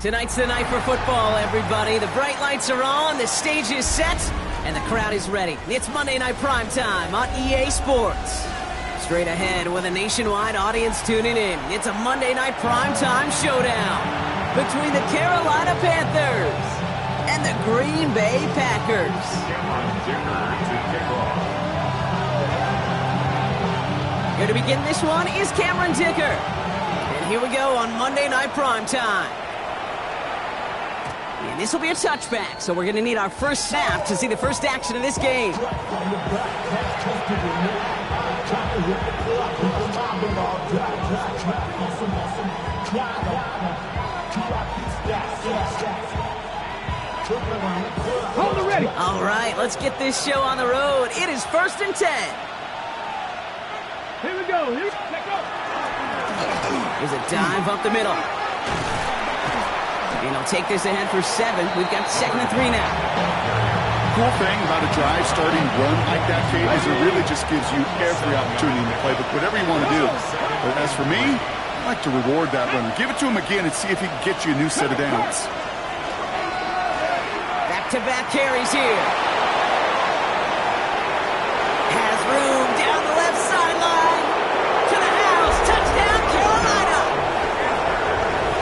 Tonight's the night for football, everybody. The bright lights are on, the stage is set, and the crowd is ready. It's Monday Night Primetime on EA Sports. Straight ahead with a nationwide audience tuning in, it's a Monday Night Primetime showdown between the Carolina Panthers and the Green Bay Packers. Here to begin this one is Cameron Dicker. And here we go on Monday Night Primetime. And this will be a touchback, so we're going to need our first snap to see the first action of this game. Hold it ready. All right, let's get this show on the road. It is 1st and 10. Here we go. Let's go. There's a dive up the middle. And he'll take this ahead for 7. We've got 2nd and 3 now. Cool thing about a drive starting run like that, Kate, is it really just gives you every opportunity in the playbook, whatever you want to do. But as for me, I like to reward that runner. Give it to him again and see if he can get you a new set of downs. Back-to-back carries here. Has room down the left sideline. To the house. Touchdown, Carolina.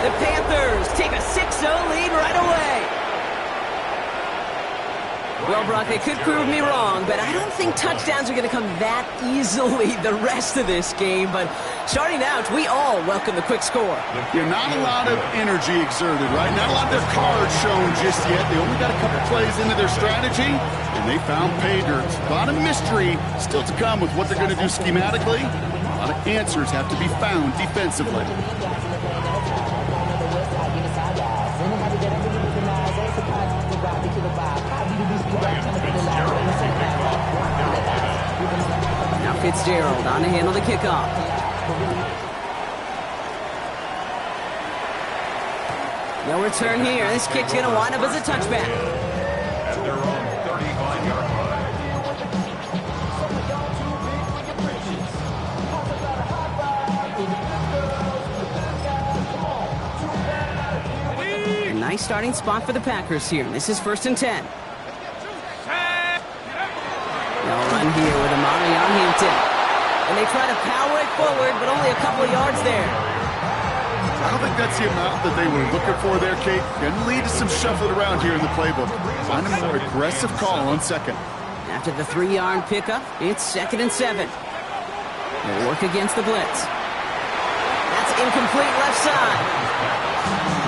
The Panthers take a 6-0 lead right away. Well, Brock, they could prove me wrong, but I don't think touchdowns are going to come that easily the rest of this game. But starting out, we all welcome the quick score. Yeah, not a lot of energy exerted, right? Not a lot of their cards shown just yet. They only got a couple plays into their strategy, and they found pay dirt. A lot of mystery still to come with what they're going to do schematically. A lot of answers have to be found defensively. Now Fitzgerald on to handle the kickoff. No return here. This kick's going to wind up as a touchback. At their own 35-yard A nice starting spot for the Packers here. This is 1st and 10. They'll run here with Amari on Hampton. And they try to power it forward, but only a couple of yards there. I don't think that's the amount that they were looking for there, Kate. Going to lead to some shuffling around here in the playbook. Find a more aggressive call on 2nd. After the 3-yard pickup, it's 2nd and 7. They'll work against the blitz. That's incomplete left side.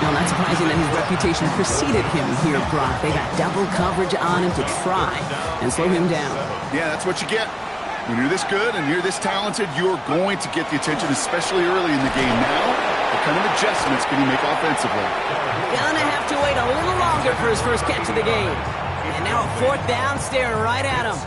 No, not surprising that his reputation preceded him here, Brock. They got double coverage on him to try and slow him down. Yeah, that's what you get. When you're this good and you're this talented, you're going to get the attention, especially early in the game. Now, what kind of adjustments can he make offensively? Gonna have to wait a little longer for his first catch of the game. And now a 4th down, staring right at him.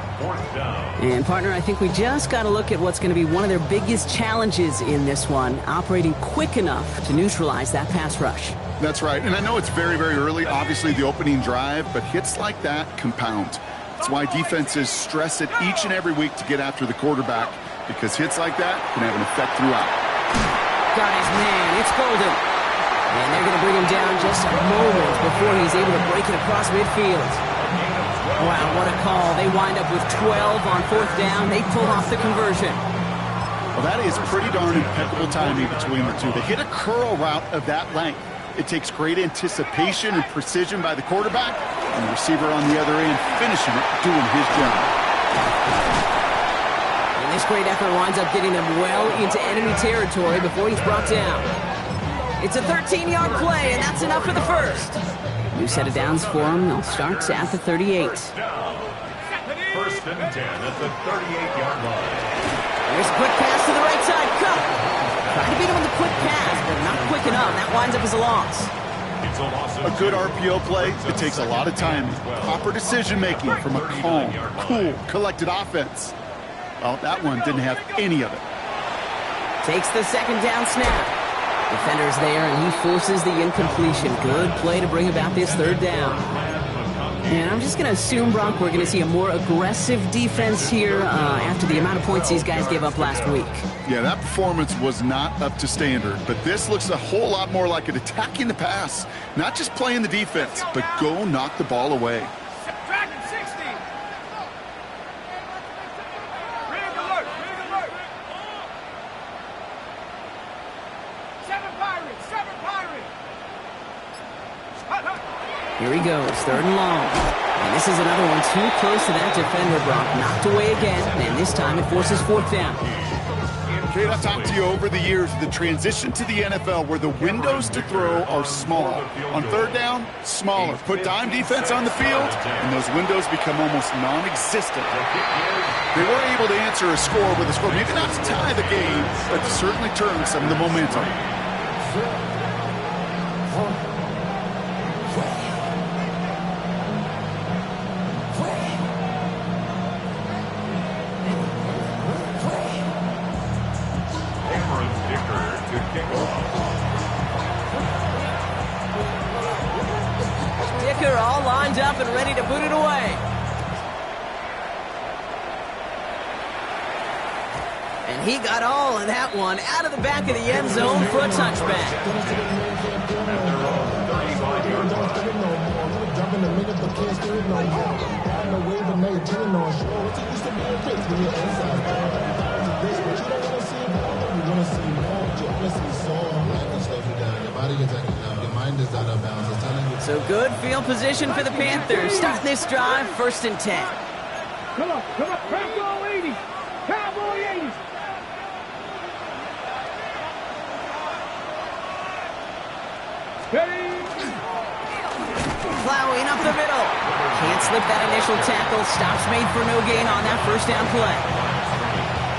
And, partner, I think we just got to look at what's going to be one of their biggest challenges in this one, operating quick enough to neutralize that pass rush. That's right. And I know it's very, very early, obviously, the opening drive, but hits like that compound. That's why defenses stress it each and every week to get after the quarterback, because hits like that can have an effect throughout. Got his man. It's Golden. And they're going to bring him down just a moment before he's able to break it across midfield. Wow, what a call. They wind up with 12 on 4th down. They pull off the conversion. Well, that is pretty darn impeccable timing between the two. They hit a curl route of that length. It takes great anticipation and precision by the quarterback, and the receiver on the other end finishing it, doing his job. And This great effort winds up getting them well into enemy territory before he's brought down. It's a 13-yard play, and that's enough for the first. New set of downs for him. They'll start at the 38. First and 10 at the 38-yard line. Here's a quick pass to the right side. Cup. Trying to beat him with a quick pass, but not quick enough. That winds up as a loss. It's a loss of A good RPO play, it takes a lot of timing, proper decision-making from a calm, cool, collected offense. Well, that one didn't have any of it. Takes the second down snap. Defender's there, and he forces the incompletion. Good play to bring about this third down. And I'm just going to assume, Brock, we're going to see a more aggressive defense here after the amount of points these guys gave up last week. Yeah, that performance was not up to standard, but this looks a whole lot more like it attacking the pass. Not just playing the defense, but go knock the ball away. Dragon 60. Rig alert. Rig alert. 7 Pirates. 7 Pirates. Hut, hut. Here he goes, third and long. And this is another one too close to that defender, Brock. Knocked away again, and this time it forces fourth down. Kate, I've talked to you over the years, the transition to the NFL where the windows to throw are small. On third down, smaller. Put dime defense on the field, and those windows become almost non-existent. They were able to answer a score with a score, maybe not to tie the game, but to certainly turn some of the momentum. Dicker all lined up and ready to boot it away. And he got all of that one out of the back of the end zone for a touchback. So good field position for the Panthers. Starting this drive, 1st and 10. Come on. Cowboy 80. Cowboy 80. Ready. Plowing up the middle. Can't slip that initial tackle. Stops made for no gain on that first down play.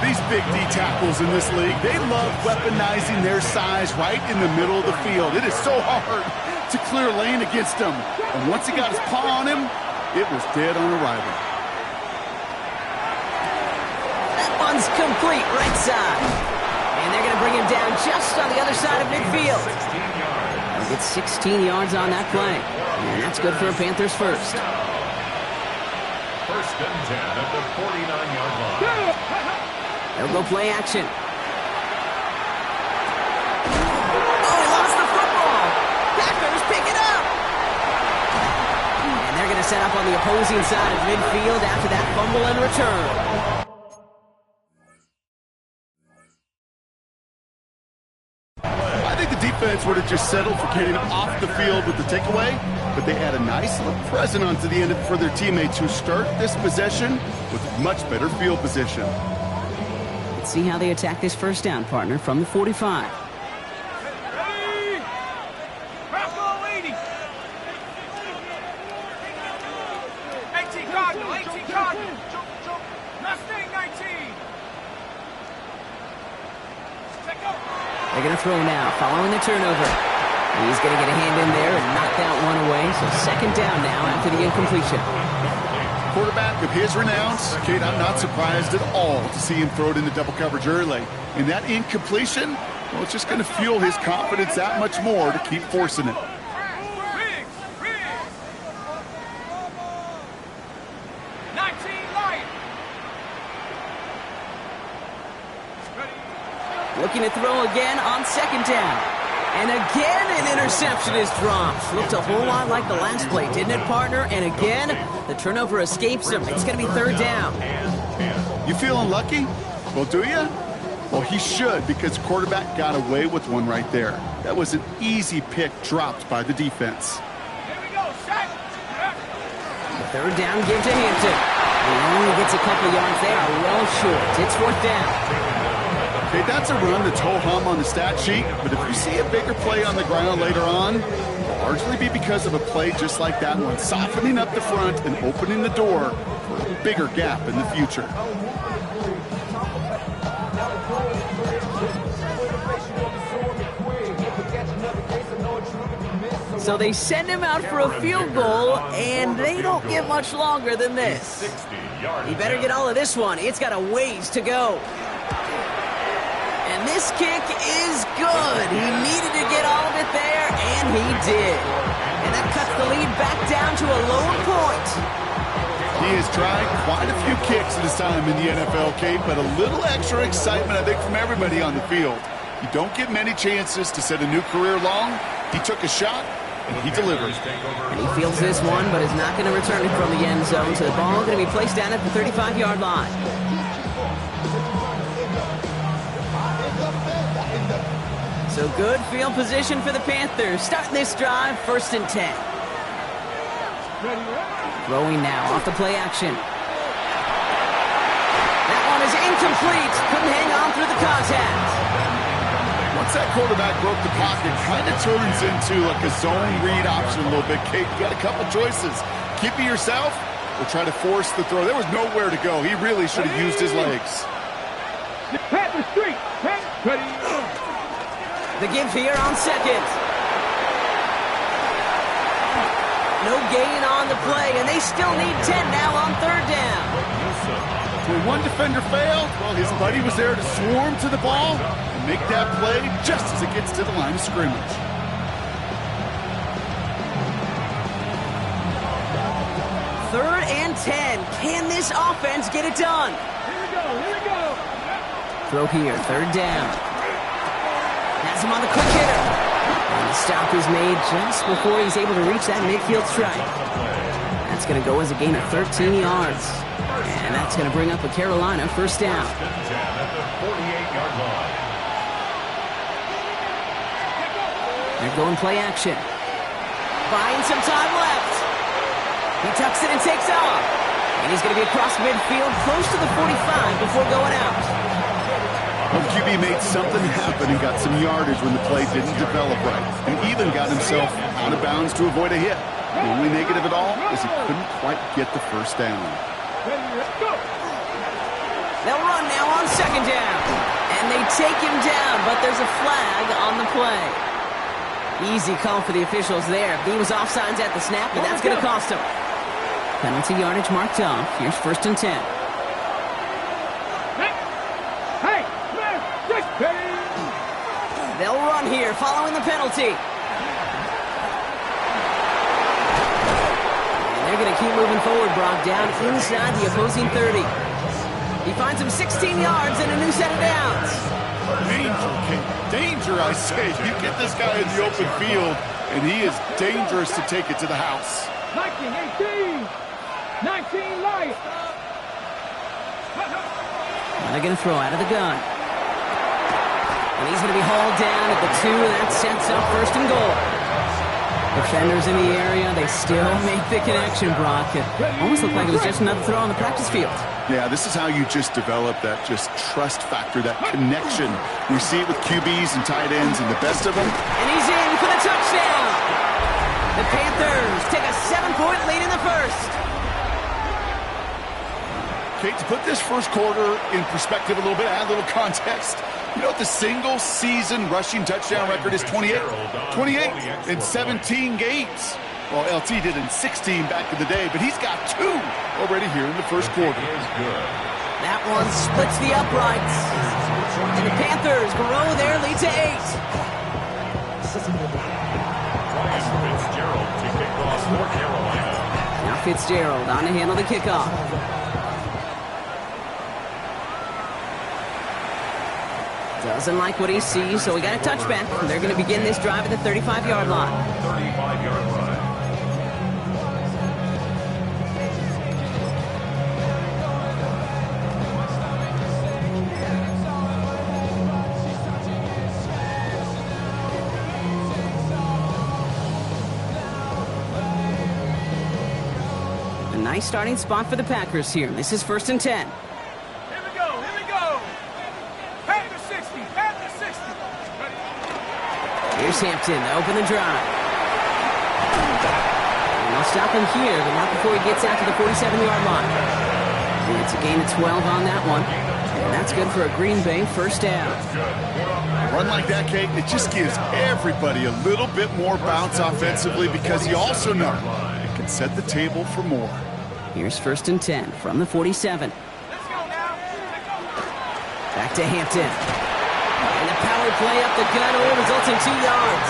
These big D tackles in this league, they love weaponizing their size right in the middle of the field. It is so hard to clear lane against him. And once he got his paw on him, it was dead on arrival. That one's complete, right side. And they're going to bring him down just on the other side of midfield. They'll get 16 yards on that play. And that's good for a Panthers first. First and 10 at the 49-yard line. They'll go play action. Oh, he lost the football. Packers pick it up. And they're going to set up on the opposing side of midfield after that fumble and return. I think the defense would have just settled for getting off the field with the takeaway, but they add a nice little present onto the end for their teammates who start this possession with much better field position. Let's see how they attack this first down, partner, from the 45. Ready. Bravo 80. 18 Cardinal. 18 Cardinal. Mustang 19. Check out. They're going to throw now, following the turnover. He's going to get a hand in there and knock that one away. So second down now after the incompletion. Quarterback of his renown, Kate, I'm not surprised at all to see him throw it into double coverage early. And that incompletion, well, it's just going to fuel his confidence that much more to keep forcing it. Riggs. 19 Lion. Ready. Looking to throw again on second down. And again, an interception is dropped. Looked a whole lot like the last play, didn't it, partner? And again, the turnover escapes him. It's going to be third down. You feeling lucky? Well, do you? Well, he should, because the quarterback got away with one right there. That was an easy pick dropped by the defense. Here we go. Set. Third down, give to Hampton. He only gets a couple yards. They are well short. It's fourth down. Okay, that's a run that's ho-hum on the stat sheet, but if you see a bigger play on the ground later on, it'll largely be because of a play just like that one, softening up the front and opening the door for a bigger gap in the future. So they send him out for a field goal, and they don't get much longer than this. He better get all of this one. It's got a ways to go. And this kick is good. He needed to get all of it there, and he did. And that cuts the lead back down to a lower point. He has tried quite a few kicks in his time in the NFL, Kate, but a little extra excitement, I think, from everybody on the field. You don't get many chances to set a new career long. He took a shot, and he delivered. And he fields this one, but is not going to return it from the end zone. So the ball going to be placed down at the 35-yard line. So good field position for the Panthers. Starting this drive, 1st and 10. Throwing now off the play action. That one is incomplete. Couldn't hang on through the contact. Once that quarterback broke the pocket, kind of turns into like a zone read option a little bit. Kate, you got a couple choices. Keep it yourself or try to force the throw. There was nowhere to go. He really should have used his legs. Panther street. Ready. The give here on 2nd. No gain on the play, and they still need 10 now on 3rd down. When one defender failed, well, his buddy was there to swarm to the ball and make that play just as it gets to the line of scrimmage. Third and 10. Can this offense get it done? Here we go. Here we go. Throw here, 3rd down. Has him on the quick hitter. And the stop is made just before he's able to reach that midfield strike. That's going to go as a gain of 13 yards. And that's going to bring up a Carolina 1st down. They're going play action. Buying some time left. He tucks it and takes off. And he's going to be across midfield, close to the 45 before going out. Well, QB made something happen and got some yardage when the play didn't develop right, and even got himself out of bounds to avoid a hit. The only negative at all is he couldn't quite get the 1st down. They'll run now on 2nd down. And they take him down, but there's a flag on the play. Easy call for the officials there. He was offsides at the snap, and that's going to cost him. Penalty yardage marked off. Here's 1st and 10. They'll run here following the penalty. And they're going to keep moving forward, Brock, down inside the opposing 30. He finds him 16 yards and a new set of downs. Danger, Kate. Danger, I say. You get this guy in the open field, and he is dangerous to take it to the house. 19, 19 light. Now they're going to throw out of the gun. And he's going to be hauled down at the 2, and that sets up 1st and goal. Defenders in the area, they still make the connection, Brock. It almost looked like it was just another throw on the practice field. Yeah, this is how you just develop that just trust factor, that connection. We see it with QBs and tight ends and the best of them. And he's in for the touchdown. The Panthers take a 7-point lead in the 1st. Kate, to put this 1st quarter in perspective a little bit, add a little context. You know what the single-season rushing touchdown record is? 28. 28 in 17 games. Well, LT did in 16 back in the day, but he's got 2 already here in the 1st quarter. That one splits the uprights. And the Panthers grow their lead to 8. Fitzgerald to kick off for Carolina. Now Fitzgerald on to handle the kickoff. Doesn't like what he sees, so we got a touchback. They're going to begin this drive at the 35-yard line. 35-yard line. nice starting spot for the Packers here. This is 1st and 10. Here we go, here we go. Packers 60, Packers 60. Here's Hampton to open the drive. And they'll stop him here, but not before he gets out to the 47-yard line. And it's a gain of 12 on that one. And that's good for a Green Bay first down. A run like that, Kate, it just gives everybody a little bit more bounce offensively because you also know it can set the table for more. Here's 1st and 10 from the 47. Let's go now. Back to Hampton. And the power play up the gut results in 2 yards.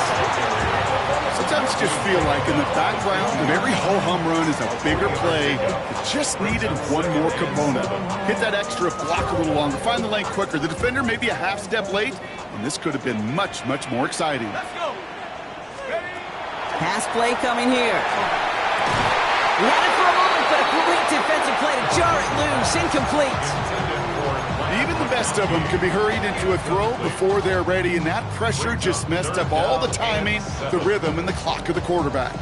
Sometimes you just feel like in the background of every ho-hum run is a bigger play. It just needed one more component. Hit that extra block a little longer, find the lane quicker. The defender maybe a half step late, and this could have been much, much more exciting. Let's go. Ready? Pass play coming here. He had it for a moment, but a great defensive play to jar it loose. Incomplete. Even the best of them can be hurried into a throw before they're ready, and that pressure just messed up all the timing, the rhythm, and the clock of the quarterback.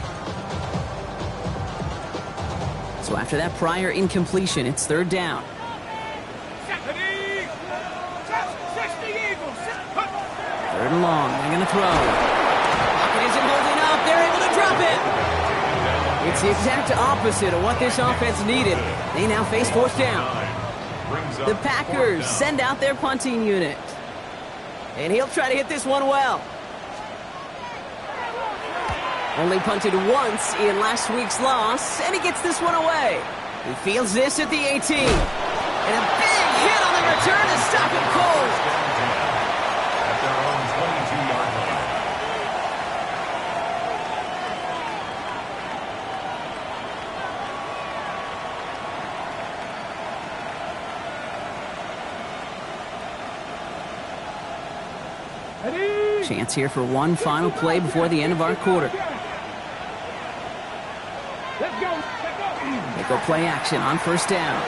So after that prior incompletion, it's 3rd down. 60 Eagles. 3rd and long. They're going to throw. Pocket isn't holding up. They're able to drop it. It's the exact opposite of what this offense needed. They now face 4th down. The Packers send out their punting unit. And he'll try to hit this one well. Only punted once in last week's loss, and he gets this one away. He fields this at the 18. And a big hit on the return to stop him cold. At their own 22-yard line. Ready? Chance here for one final play before the end of our quarter. Let's go. Let's go. They go play action on 1st down.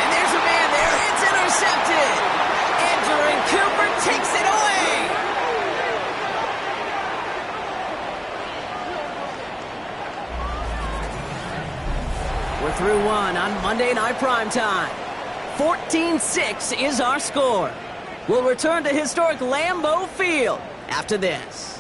And there's a man there. It's intercepted. Andrew Cooper takes it away. We're through one on Monday Night Primetime. 14-6 is our score. We'll return to historic Lambeau Field after this.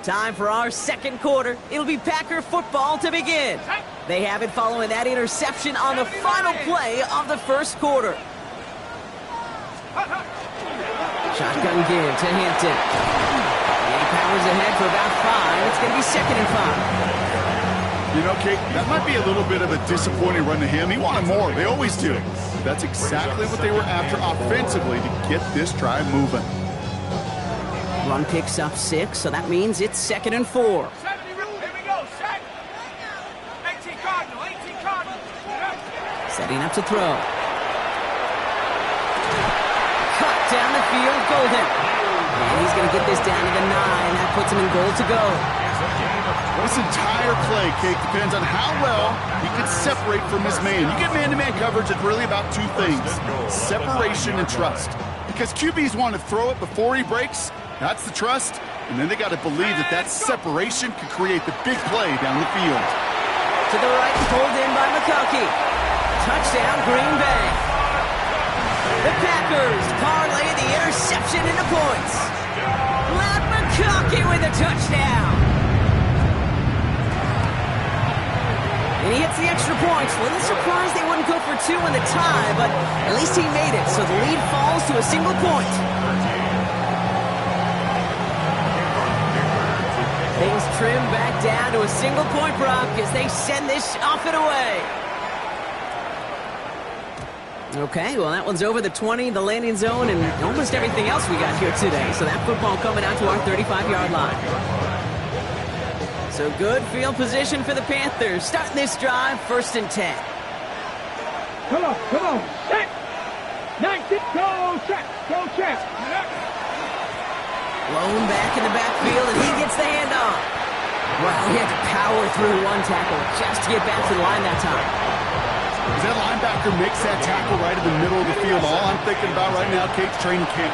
Time for our second quarter. It'll be Packer football to begin. They have it following that interception on the final play of the first quarter. Shotgun give to Hampton. And he powers ahead for about 5. It's going to be 2nd and 5. You know, Kate, that might be a little bit of a disappointing run to him. He wanted more. They always do. That's exactly what they were after offensively to get this drive moving. Run picks up 6, so that means it's 2nd and 4. 70, here we go. Set. 18 Cardinal, 18 Cardinal. Setting up to throw. Cut down the field, Golden. And he's going to get this down to the 9. That puts him in goal to go. This entire play, Kate, depends on how well he can separate from his man. You get man-to-man coverage, it's really about 2 things, separation and trust. Because QBs want to throw it before he breaks. That's the trust, and then they got to believe that that separation can create the big play down the field. To the right, pulled in by McConkey. Touchdown, Green Bay. The Packers parlay the interception into points. Matt McConkey with a touchdown. And he hits the extra points. A little surprised they wouldn't go for 2 in the tie, but at least he made it, so the lead falls to a single point. Things trim back down to a single point, Brock, as they send this off and away. Okay, well, that one's over the 20, the landing zone, and almost everything else we got here today. So that football coming out to our 35-yard line. So good field position for the Panthers. Starting this drive, 1st and 10. Come on, come on. Set. 19, go, set, go, set. Blown back in the backfield, and he gets the handoff. Wow, he had to power through one tackle just to get back to the line that time. As that linebacker makes that tackle right in the middle of the field, all I'm thinking about right now, Kate's training camp.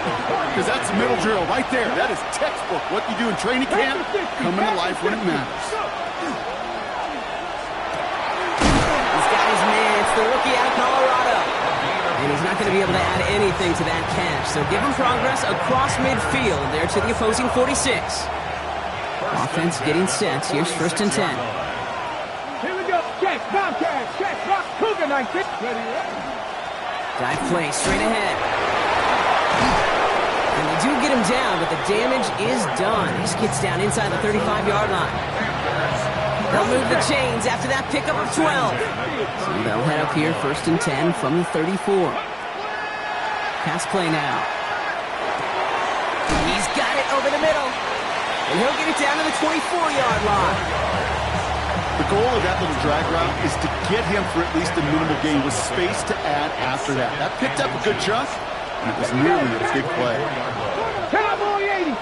Because that's middle drill right there. That is textbook. What you do in training camp, coming to life when it matters. He's got his man. It's the rookie out of Colorado. And he's not going to be able to add anything to that catch. So give him progress across midfield there to the opposing 46. Offense getting set. Here's 1st and 10. Here we go. Check, Bobcat, check, Rock, Cougar 19. Ready, Dive play straight ahead. And they do get him down, but the damage is done. He just gets down inside the 35-yard line. They'll move the chains after that pickup of 12. So they'll head up here 1st and 10 from the 34. Pass play now. He's got it over the middle. And he'll get it down to the 24-yard line. The goal of that little drag route is to get him for at least a minimal gain with space to add after that. That picked up a good chunk, and it was nearly a big play. Cowboy 80.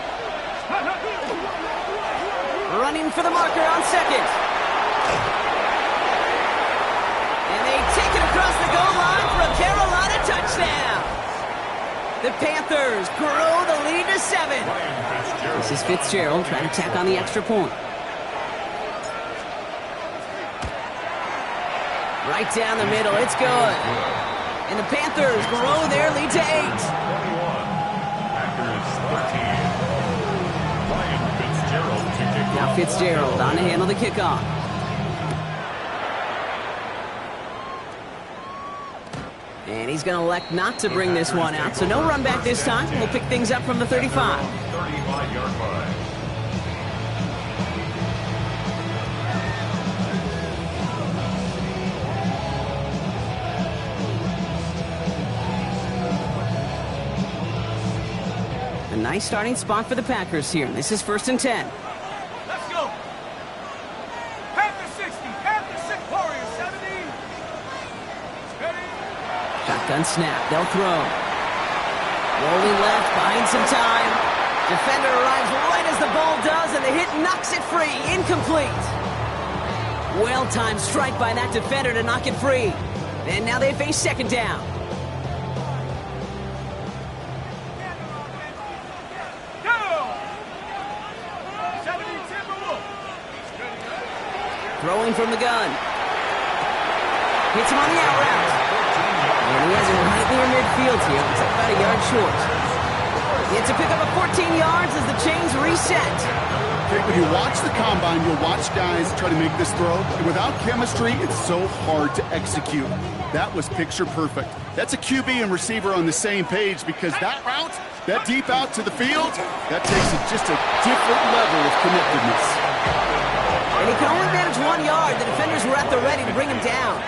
Running for the marker on 2nd. And they take it across the goal line for a Carolina touchdown. The Panthers grow the lead to 7. This is Fitzgerald trying to tack on the extra point. Right down the middle, it's good. And the Panthers grow their lead to 8. Now Fitzgerald on to handle the kickoff. And he's going to elect not to bring this one out, so no run back this time. We'll pick things up from the 35. 35-yard line. A nice starting spot for the Packers here. This is 1st and 10. Let's go. Panther 60, Panther 6, Warriors 70. Ready? Shotgun snap. They'll throw. Rolling left, buying some time. Defender arrives right as the ball does, and the hit knocks it free. Incomplete. Well-timed strike by that defender to knock it free. And now they face 2nd down. Throwing from the gun. Hits him on the out route. And he has it right near midfield here. Looks like about a yard short. It's a pickup of 14 yards as the chains reset. Okay, when you watch the combine, you'll watch guys try to make this throw. And without chemistry, it's so hard to execute. That was picture perfect. That's a QB and receiver on the same page because that route, that deep out to the field, that takes it just a different level of connectedness. And he can only manage 1 yard. The defenders were at the ready to bring him down.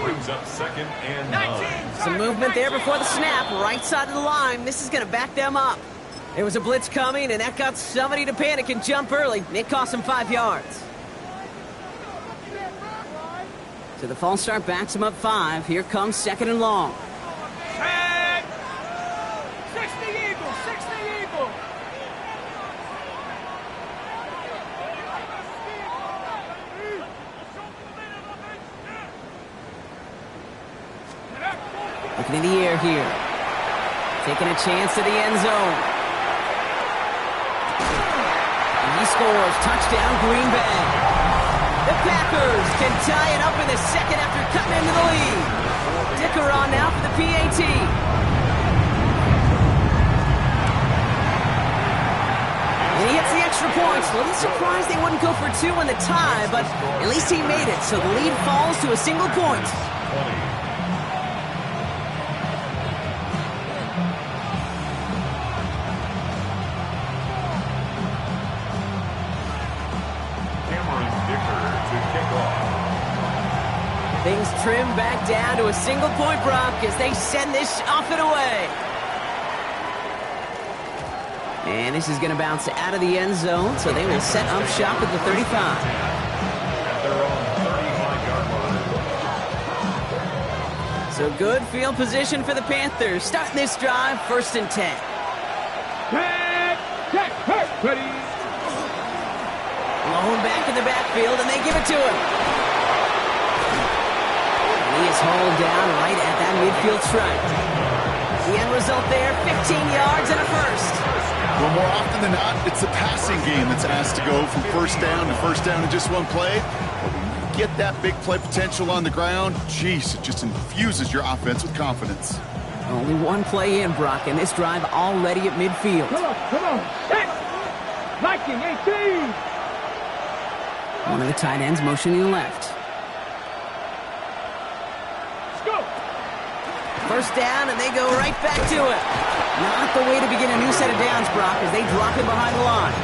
Brings up 2nd and 9. Some movement there before the snap. Right side of the line. This is going to back them up. There was a blitz coming, and that got somebody to panic and jump early. It cost them 5 yards. So the false start backs him up 5. Here comes 2nd and long. Check. 60 Eagles, 60 Eagles. Looking in the air here. Taking a chance to the end zone. And he scores. Touchdown, Green Bay. The Packers can tie it up in the 2nd after cutting into the lead. Dicker on now for the PAT. And he hits the extra points. A little surprised they wouldn't go for 2 in the tie, but at least he made it. So the lead falls to a single point. 20. Things trim back down to a single point, Brock, as they send this off and away. And this is going to bounce out of the end zone, so they will set up shop at the 35. At their own 35-yard line. So good field position for the Panthers. Starting this drive, 1st and 10. Check, check, hurt, ready. Lone back in the backfield, and they give it to him. And he is hauled down right at that midfield stripe. The end result there, 15 yards and a first. Well, more often than not, it's the passing game that's asked to go from first down in just one play. But when you get that big play potential on the ground, geez, it just infuses your offense with confidence. Only one play in, Brock, and this drive already at midfield. Come on. Set. Viking 18. One of the tight ends motioning left. Let's go. First down, and they go right back to it. Not the way to begin a new set of downs, Brock, as they drop him behind the line.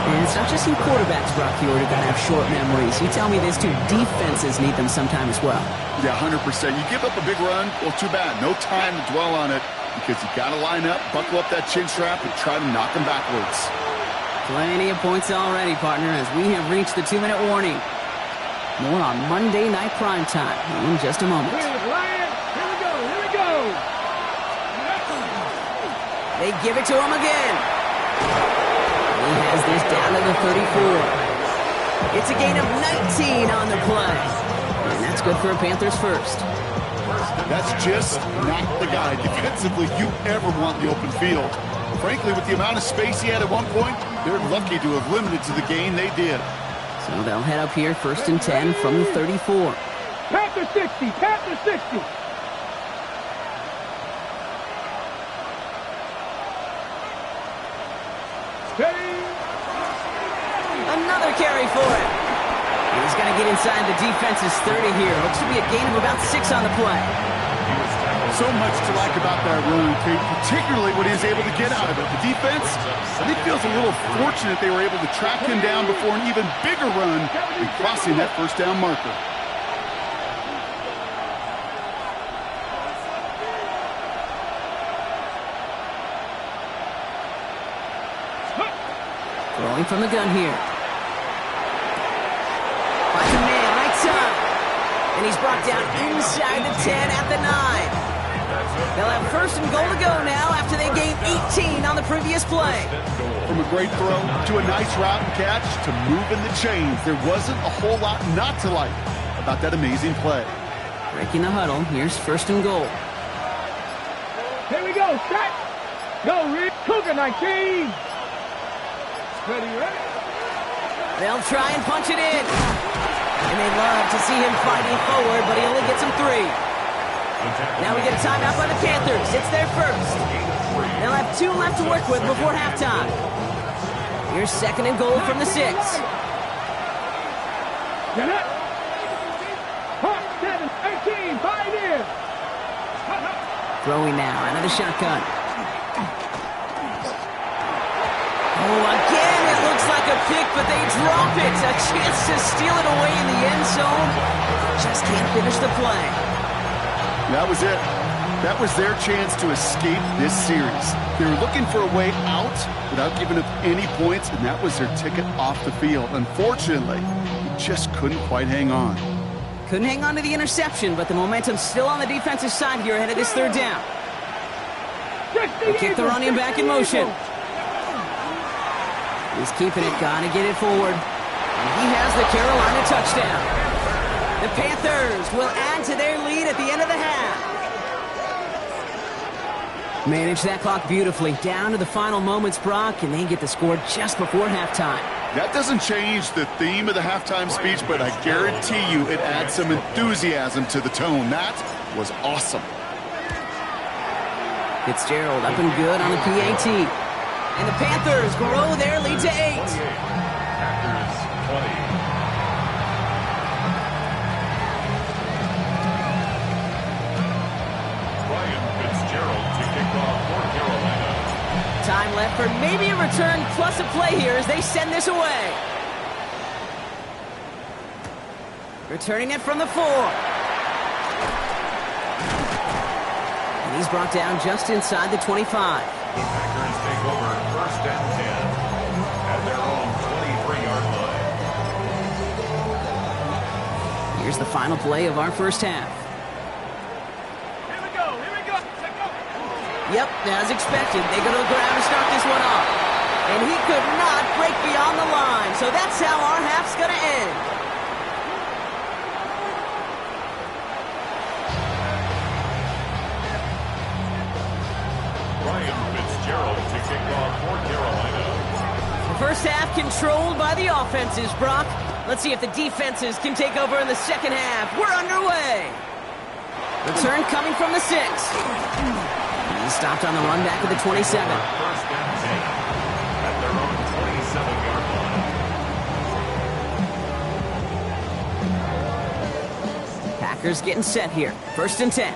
And it's not just some quarterbacks, Brock, you are going to have short memories. You tell me this too, defenses need them sometime as well. Yeah, 100%. You give up a big run, well, too bad. No time to dwell on it because you got to line up, buckle up that chin strap, and try to knock them backwards. Plenty of points already, partner, as we have reached the 2-minute warning. More on Monday Night Primetime in just a moment. Here's Lions. Here we go. They give it to him again. He has this down to the 34. It's a gain of 19 on the play. And that's good for a Panthers first. That's just not the guy defensively you ever want in the open field. Frankly, with the amount of space he had at one point, they're lucky to have limited to the gain they did. So they'll head up here first and 10 from the 34. Panther 60. Panther 60. Steady. Another carry for him. He's going to get inside the defense's 30 here. Looks to be a gain of about 6 on the play. So much to like about that run, Kate, particularly what he was able to get out of it. The defense, I think, feels a little fortunate they were able to track him down before an even bigger run and crossing that first down marker. Throwing from the gun here. Finds a man, right side. And he's brought down inside the 10 at the 9. They'll have first and goal to go now after they gained 18 on the previous play. From a great throw to a nice route and catch to moving the chains, there wasn't a whole lot not to like about that amazing play. Breaking the huddle, here's first and goal. Here we go. Set. Go, Rick. Cougar 19. Ready. They'll try and punch it in. And they love to see him fighting forward, but he only gets him 3. Now we get a timeout by the Panthers. It's their first. They'll have 2 left to work with before halftime. Here's second and goal from the 6. Get it. Hawk 7, 18, 5 in. Throwing now out of the shotgun. Oh, again, it looks like a pick, but they drop it. A chance to steal it away in the end zone. Just can't finish the play. That was it. That was their chance to escape this series. They were looking for a way out without giving up any points, and that was their ticket off the field. Unfortunately, they just couldn't quite hang on. Couldn't hang on to the interception, but the momentum's still on the defensive side here ahead of this third down. They'll kick the running back in motion. He's keeping it, gotta get it forward. And he has the Carolina touchdown. The Panthers will add to their lead at the end of the half. Manage that clock beautifully. Down to the final moments, Brock, and they get the score just before halftime. That doesn't change the theme of the halftime speech, but I guarantee you it adds some enthusiasm to the tone. That was awesome. Fitzgerald up and good on the PAT. And the Panthers grow their lead to 8. Packers 20. Time left for maybe a return plus a play here as they send this away. Returning it from the 4. And he's brought down just inside the 25. Packers take over first and 10 at their own 23-yard line. Here's the final play of our first half. Yep, as expected, they go to the ground to start this one off. And he could not break beyond the line, so So that's how our half's going to end. Ryan Fitzgerald to kick off for Carolina. The first half controlled by the offenses, Brock. Let's see if the defenses can take over in the second half. We're underway. Return coming from the 6. He stopped on the run back at the 27. First and 10 at their own 27-yard line. Packers getting set here. First and 10.